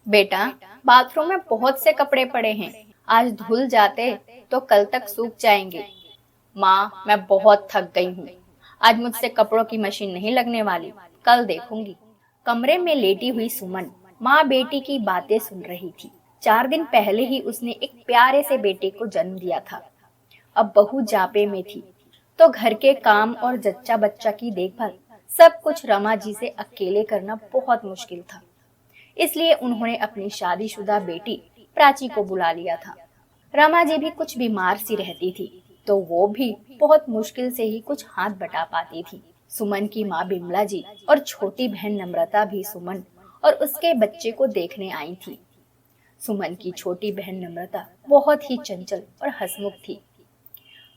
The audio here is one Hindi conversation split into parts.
बेटा, बाथरूम में बहुत से कपड़े पड़े हैं। आज धुल जाते तो कल तक सूख जाएंगे। माँ, मैं बहुत थक गई हूँ। आज मुझसे कपड़ों की मशीन नहीं लगने वाली, कल देखूंगी। कमरे में लेटी हुई सुमन माँ बेटी की बातें सुन रही थी। 4 दिन पहले ही उसने एक प्यारे से बेटे को जन्म दिया था। अब बहू जापे में थी, तो घर के काम और जच्चा बच्चा की देखभाल सब कुछ रमा जी से अकेले करना बहुत मुश्किल था। इसलिए उन्होंने अपनी शादीशुदा बेटी प्राची को बुला लिया था। रमा जी भी कुछ बीमार सी रहती थी, तो वो भी बहुत मुश्किल से ही कुछ हाथ बटा पाती थी। सुमन की माँ बिमला जी और छोटी बहन नम्रता भी सुमन और उसके बच्चे को देखने आई थी। सुमन की छोटी बहन नम्रता बहुत ही चंचल और हंसमुख थी।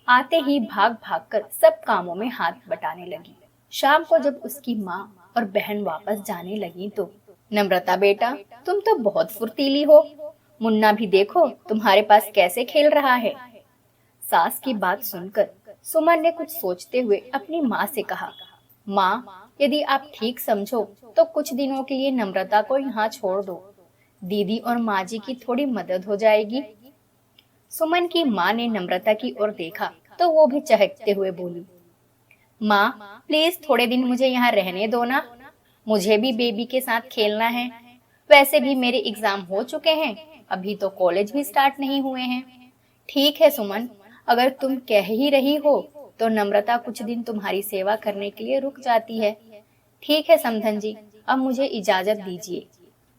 आते ही भाग भाग कर सब कामों में हाथ बटाने लगी। शाम को जब उसकी माँ और बहन वापस जाने लगी तो, नम्रता बेटा, तुम तो बहुत फुर्तीली हो। मुन्ना भी देखो तुम्हारे पास कैसे खेल रहा है। सास की बात सुनकर सुमन ने कुछ सोचते हुए अपनी माँ से कहा, माँ, यदि आप ठीक समझो तो कुछ दिनों के लिए नम्रता को यहाँ छोड़ दो। दीदी और माँ जी की थोड़ी मदद हो जाएगी। सुमन की माँ ने नम्रता की ओर देखा तो वो भी चहकते हुए बोली, माँ, प्लीज थोड़े दिन मुझे यहाँ रहने दो ना। मुझे भी बेबी के साथ खेलना है। वैसे भी मेरे एग्जाम हो चुके हैं, अभी तो कॉलेज भी स्टार्ट नहीं हुए हैं। ठीक है सुमन, अगर तुम कह ही रही हो तो नम्रता कुछ दिन तुम्हारी सेवा करने के लिए रुक जाती है। ठीक है समधन जी, अब मुझे इजाजत दीजिए।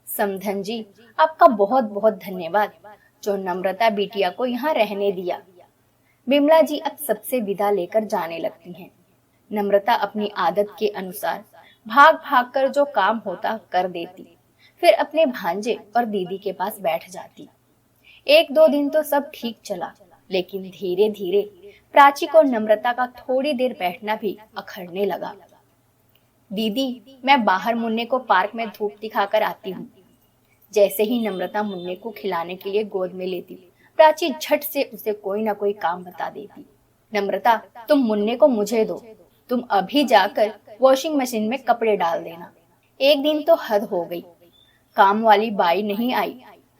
समधन जी, आपका बहुत बहुत धन्यवाद जो नम्रता बिटिया को यहाँ रहने दिया। बिमला जी अब सबसे विदा लेकर जाने लगती हैं। नम्रता अपनी आदत के अनुसार भाग भाग कर जो काम होता कर देती, फिर अपने भांजे और दीदी के पास बैठ जाती। 1-2 दिन तो सब ठीक चला, लेकिन धीरे धीरे प्राची को नम्रता का थोड़ी देर बैठना भी अखरने लगा। दीदी, मैं बाहर मुन्ने को पार्क में धूप दिखाकर आती हूँ। जैसे ही नम्रता मुन्ने को खिलाने के लिए गोद में लेती, प्राची झट से उसे कोई ना कोई काम बता देती। नम्रता, तुम मुन्ने को मुझे दो। तुम अभी जाकर वॉशिंग मशीन में कपड़े डाल देना। एक दिन तो हद हो गई, काम वाली बाई नहीं आई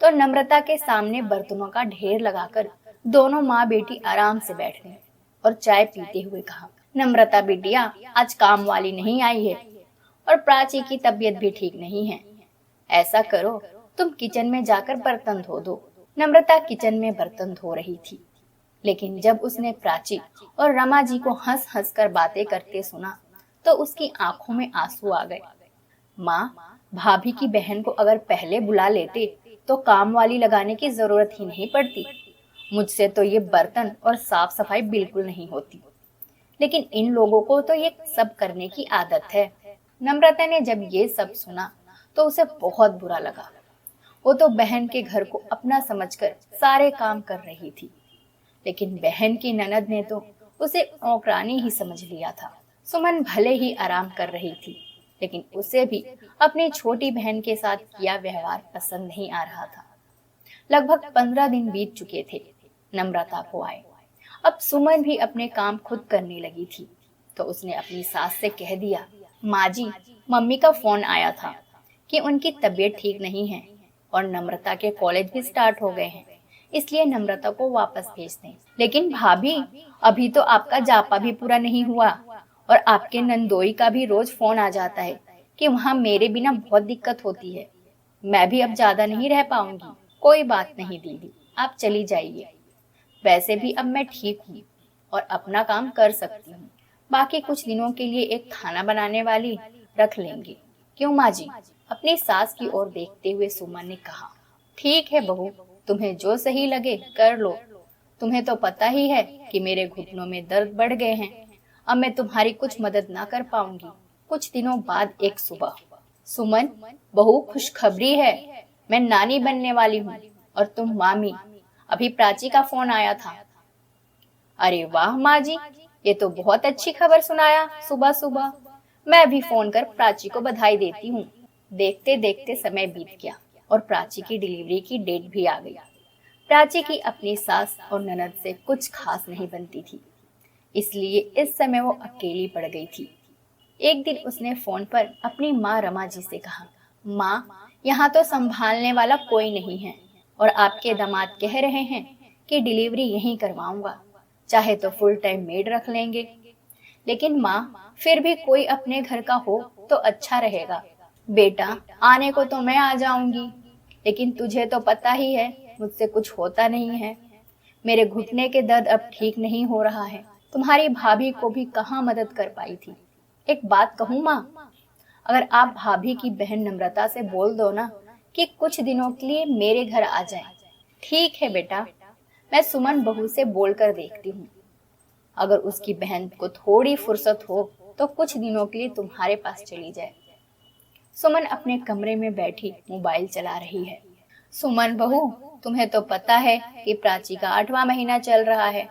तो नम्रता के सामने बर्तनों का ढेर लगाकर दोनों माँ बेटी आराम से बैठ गए और चाय पीते हुए कहा, नम्रता बिटिया, आज काम वाली नहीं आई है और प्राची की तबीयत भी ठीक नहीं है। ऐसा करो, तुम किचन में जाकर बर्तन धो दो। नम्रता किचन में बर्तन धो रही थी, लेकिन जब उसने प्राची और रमा जी को हंस हंस कर बातें करते सुना तो उसकी आंखों में आंसू आ गए। माँ, भाभी की बहन को अगर पहले बुला लेते तो काम वाली लगाने की जरूरत ही नहीं पड़ती। मुझसे तो ये बर्तन और साफ सफाई बिल्कुल नहीं होती, लेकिन इन लोगों को तो ये सब करने की आदत है। नम्रता ने जब ये सब सुना तो उसे बहुत बुरा लगा। वो तो बहन के घर को अपना समझकर सारे काम कर रही थी, लेकिन बहन की ननद ने तो उसे नौकरानी ही समझ लिया था। सुमन भले ही आराम कर रही थी, लेकिन उसे भी अपनी छोटी बहन के साथ किया व्यवहार पसंद नहीं आ रहा था। लगभग 15 दिन बीत चुके थे नम्रता को आए। अब सुमन भी अपने काम खुद करने लगी थी, तो उसने अपनी सास से कह दिया, माँ जी, मम्मी का फोन आया था कि उनकी तबीयत ठीक नहीं है और नम्रता के कॉलेज भी स्टार्ट हो गए हैं, इसलिए नम्रता को वापस भेज दें। लेकिन भाभी, अभी तो आपका जापा भी पूरा नहीं हुआ और आपके नंदोई का भी रोज फोन आ जाता है कि वहाँ मेरे बिना बहुत दिक्कत होती है। मैं भी अब ज्यादा नहीं रह पाऊंगी। कोई बात नहीं दीदी, आप चली जाइए। वैसे भी अब मैं ठीक हूँ और अपना काम कर सकती हूँ। बाकी कुछ दिनों के लिए एक खाना बनाने वाली रख लेंगे। क्यों माँ जी? अपनी सास की ओर देखते हुए सुमन ने कहा, ठीक है बहू, तुम्हें जो सही लगे कर लो। तुम्हें तो पता ही है कि मेरे घुटनों में दर्द बढ़ गए हैं। अब मैं तुम्हारी कुछ मदद ना कर पाऊंगी। कुछ दिनों बाद एक सुबह, सुमन, बहू, खुशखबरी है, मैं नानी बनने वाली हूँ और तुम मामी। अभी प्राची का फोन आया था। अरे वाह माँ जी, ये तो बहुत अच्छी खबर सुनाया सुबह सुबह। मैं भी फोन कर प्राची को बधाई देती हूँ। देखते देखते समय बीत गया और प्राची की डिलीवरी की डेट भी आ गई। प्राची की अपनी सास और ननद से कुछ खास नहीं बनती थी, इसलिए इस समय वो अकेली पड़ गई थी। एक दिन उसने फोन पर अपनी माँ रमा जी से कहा, माँ, यहाँ तो संभालने वाला कोई नहीं है और आपके दामाद कह रहे हैं कि डिलीवरी यहीं करवाऊंगा, चाहे तो फुल टाइम मेड रख लेंगे। लेकिन माँ, फिर भी कोई अपने घर का हो तो अच्छा रहेगा। बेटा, आने को तो मैं आ जाऊंगी, लेकिन तुझे तो पता ही है मुझसे कुछ होता नहीं है। मेरे घुटने के दर्द अब ठीक नहीं हो रहा है। तुम्हारी भाभी को भी कहाँ मदद कर पाई थी। एक बात कहूँ माँ, अगर आप भाभी की बहन नम्रता से बोल दो ना कि कुछ दिनों के लिए मेरे घर आ जाए। ठीक है बेटा, मैं सुमन बहू से बोलकर देखती हूँ। अगर उसकी बहन को थोड़ी फुर्सत हो तो कुछ दिनों के लिए तुम्हारे पास चली जाए। सुमन अपने कमरे में बैठी मोबाइल चला रही है। सुमन बहू, तुम्हें तो पता है कि प्राची का 8वां महीना चल रहा है।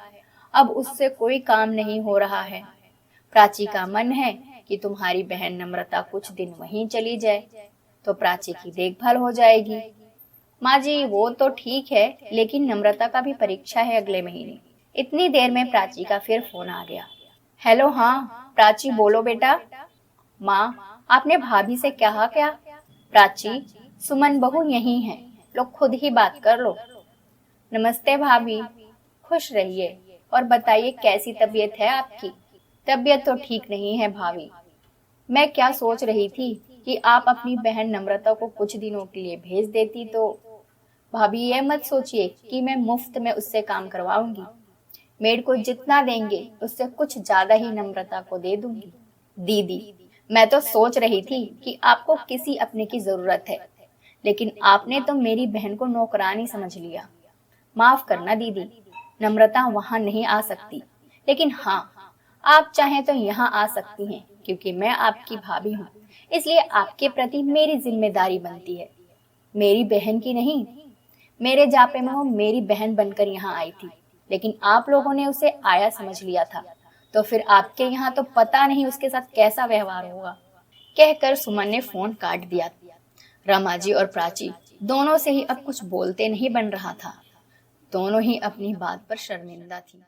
अब उससे कोई काम नहीं हो रहा है। प्राची का मन है कि तुम्हारी बहन नम्रता कुछ दिन वहीं चली जाए तो प्राची की देखभाल हो जाएगी। माँ जी, वो तो ठीक है, लेकिन नम्रता का भी परीक्षा है अगले महीने। इतनी देर में प्राची का फिर फोन आ गया। हेलो, हाँ प्राची, बोलो बेटा। माँ, आपने भाभी से कहा क्या? प्राची, सुमन बहू यही है, लोग खुद ही बात कर लो। नमस्ते भाभी, खुश रहिए और बताइए कैसी तबीयत है आपकी? तबीयत तो ठीक नहीं है भाभी। मैं क्या सोच रही थी कि आप अपनी बहन नम्रता को कुछ दिनों के लिए भेज देती तो। भाभी, ये मत सोचिए कि मैं मुफ्त में उससे काम करवाऊंगी। मेड को जितना देंगे उससे कुछ ज्यादा ही नम्रता को दे दूंगी। दीदी, मैं तो सोच रही थी कि आपको किसी अपने की जरूरत है, लेकिन आपने तो मेरी बहन को नौकरानी समझ लिया। माफ करना दीदी, नम्रता वहां नहीं आ सकती, लेकिन हाँ, आप चाहें तो यहाँ आ सकती हैं, क्योंकि मैं आपकी भाभी हूँ। इसलिए आपके प्रति मेरी जिम्मेदारी बनती है। मेरी बहन की नहीं, मेरे जापे में वो मेरी बहन बनकर यहाँ आई थी, लेकिन आप लोगों ने उसे आया समझ लिया था, तो फिर आपके यहाँ तो पता नहीं उसके साथ कैसा व्यवहार होगा। कहकर सुमन ने फोन काट दिया। रमाजी और प्राची दोनों से ही अब कुछ बोलते नहीं बन रहा था। दोनों ही अपनी बात पर शर्मिंदा थी।